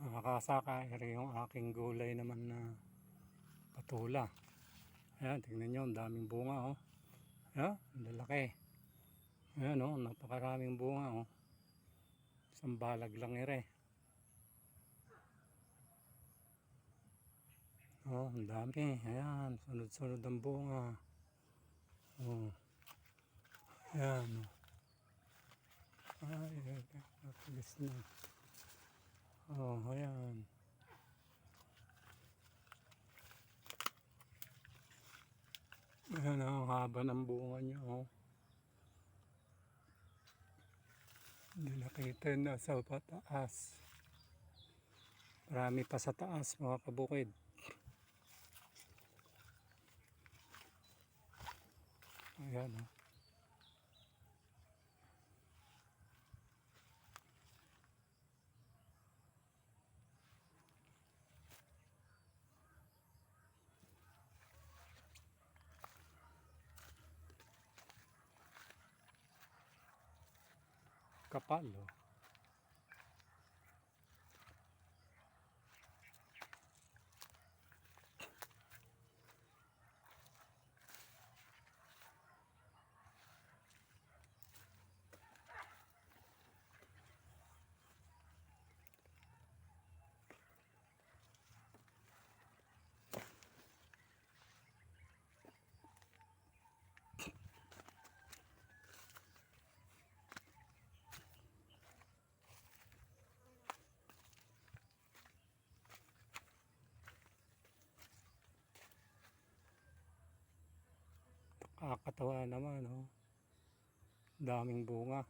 mga kasaka. Ito yung aking gulay naman na patula. Ayan, tingnan nyo, ang daming bunga, oh. Ayan, ang lalaki. Ayan, oh, napakaraming bunga, oh. Isang balag lang ere. Oh, ang dami. Ayan, sunod-sunod ang bunga. Oh. Ayan, oh. Ay, napilis na. Oh, ayan. Ayan, ang haba ng bunga niya, oh. Hindi nakita na sa pataas. Marami pa sa taas, mga kabukid. Ayan, oh. Kapal, oh. Kakatawa naman, oh. Daming bunga.